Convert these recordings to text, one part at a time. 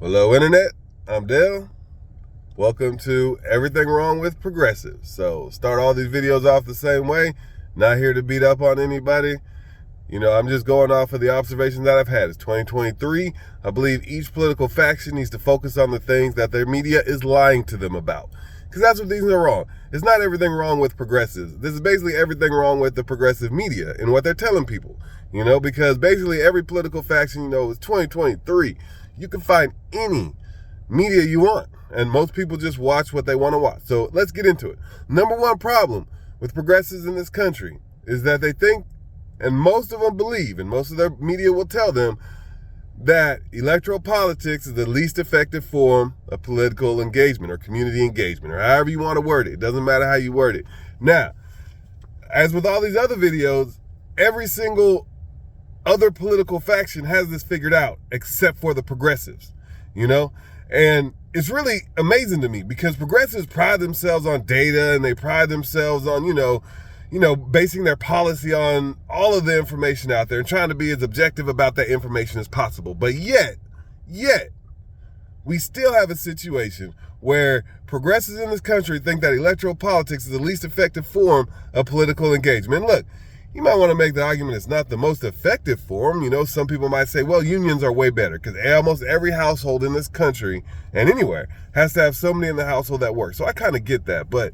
Hello, Internet. I'm Dale. Welcome to Everything Wrong with Progressives. So, start all these videos off the same way. Not here to beat up on anybody. I'm just going off of the observations that I've had. It's 2023. I believe each political faction needs to focus on the things that their media is lying to them about. Because that's what these are wrong. It's not everything wrong with progressives. This is basically everything wrong with the progressive media and what they're telling people. Because basically every political faction, it's 2023. You can find any media you want. And most people just watch what they want to watch. So let's get into it. Number one problem with progressives in this country is that they think, and most of them believe, and most of their media will tell them, that electoral politics is the least effective form of political engagement or community engagement, or however you want to word it. It doesn't matter how you word it. Now, as with all these other videos, every single other political faction has this figured out, except for the progressives, And it's really amazing to me because progressives pride themselves on data and they pride themselves on, basing their policy on all of the information out there and trying to be as objective about that information as possible. But yet, we still have a situation where progressives in this country think that electoral politics is the least effective form of political engagement. Look, you might want to make the argument it's not the most effective form. Some people might say, well, unions are way better because almost every household in this country and anywhere has to have somebody in the household that works. So I kind of get that. But,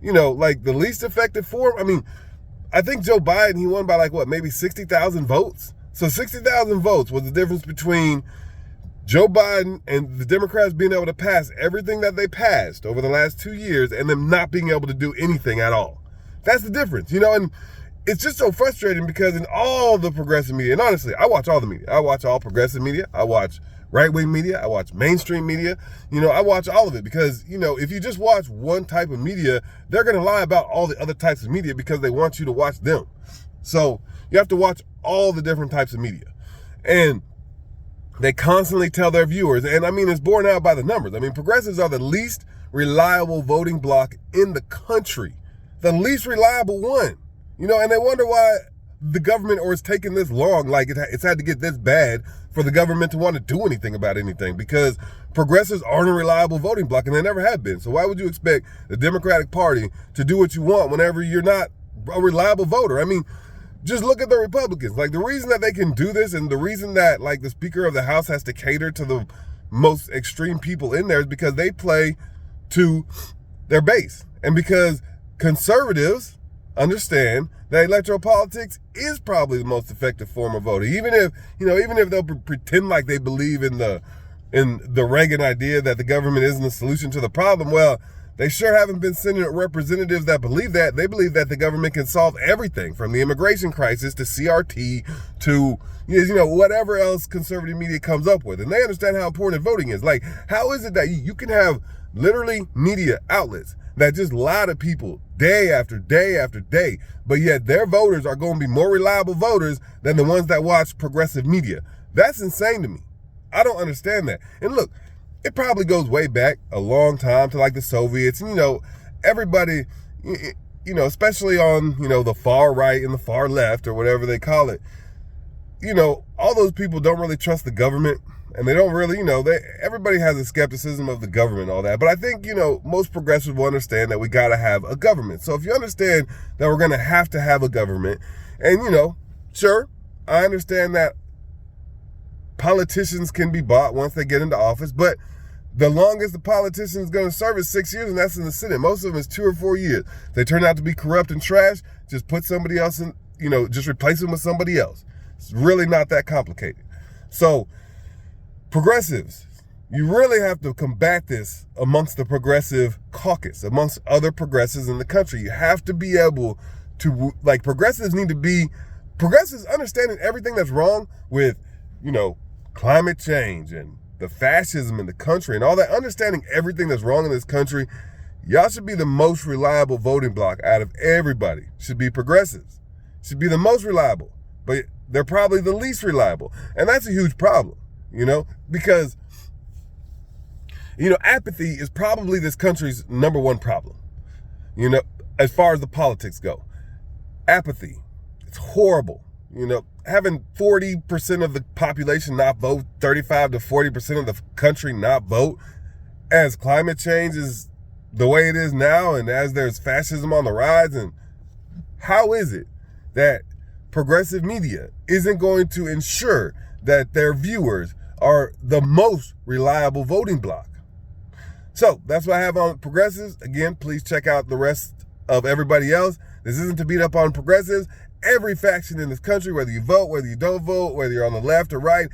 like the least effective form, I think Joe Biden, he won by maybe 60,000 votes. So 60,000 votes was the difference between Joe Biden and the Democrats being able to pass everything that they passed over the last 2 years and them not being able to do anything at all. That's the difference, and it's just so frustrating because in all the progressive media, and honestly, I watch all the media. I watch all progressive media. I watch right-wing media. I watch mainstream media. I watch all of it because, if you just watch one type of media, they're going to lie about all the other types of media because they want you to watch them. So you have to watch all the different types of media. And they constantly tell their viewers, and it's borne out by the numbers. Progressives are the least reliable voting bloc in the country. The least reliable one. And they wonder why the government, or it's taken this long, it's had to get this bad for the government to want to do anything about anything, because progressives aren't a reliable voting bloc, and they never have been. So why would you expect the Democratic Party to do what you want whenever you're not a reliable voter? Just look at the Republicans. The reason that they can do this and the reason that, the Speaker of the House has to cater to the most extreme people in there is because they play to their base. And because conservatives understand that electoral politics is probably the most effective form of voting. Even if they'll pretend like they believe in the Reagan idea that the government isn't the solution to the problem, well, they sure haven't been sending representatives that believe that. They believe that the government can solve everything from the immigration crisis to CRT to, whatever else conservative media comes up with. And they understand how important voting is. How is it that you can have literally media outlets that just lie to people day after day after day, but yet their voters are going to be more reliable voters than the ones that watch progressive media? That's insane to me. I don't understand that. And look, it probably goes way back a long time to the Soviets. And, everybody, especially on, the far right and the far left or whatever they call it, all those people don't really trust the government. And they don't really, everybody has a skepticism of the government and all that. But I think, most progressives will understand that we got to have a government. So if you understand that we're going to have a government, and, sure, I understand that politicians can be bought once they get into office, but the longest the politician is going to serve is 6 years, and that's in the Senate. Most of them is 2 or 4 years. If they turn out to be corrupt and trash, just put somebody else in, just replace them with somebody else. It's really not that complicated. So, progressives, you really have to combat this amongst the progressive caucus, amongst other progressives in the country. You have to be able to, progressives understanding everything that's wrong with, climate change and the fascism in the country and all that, understanding everything that's wrong in this country. Y'all should be the most reliable voting bloc out of everybody. Should be progressives. Should be the most reliable, but they're probably the least reliable. And that's a huge problem. Because, apathy is probably this country's number one problem, as far as the politics go. Apathy, it's horrible. having 40% of the population not vote, 35 to 40% of the country not vote, as climate change is the way it is now, and as there's fascism on the rise, and how is it that progressive media isn't going to ensure that their viewers are the most reliable voting bloc? So that's what I have on progressives. Again, please check out the rest of everybody else. This isn't to beat up on progressives. Every faction in this country, whether you vote, whether you don't vote, whether you're on the left or right,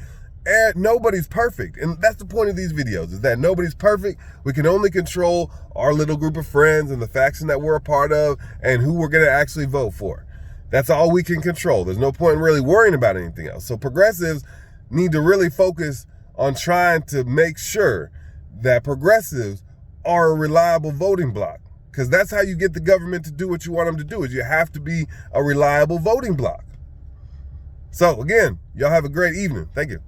and nobody's perfect. And that's the point of these videos, is that nobody's perfect. We can only control our little group of friends and the faction that we're a part of and who we're going to actually vote for. That's all we can control. There's no point in really worrying about anything else. So progressives need to really focus on trying to make sure that progressives are a reliable voting bloc, because that's how you get the government to do what you want them to do, is you have to be a reliable voting bloc. So again, y'all have a great evening. Thank you.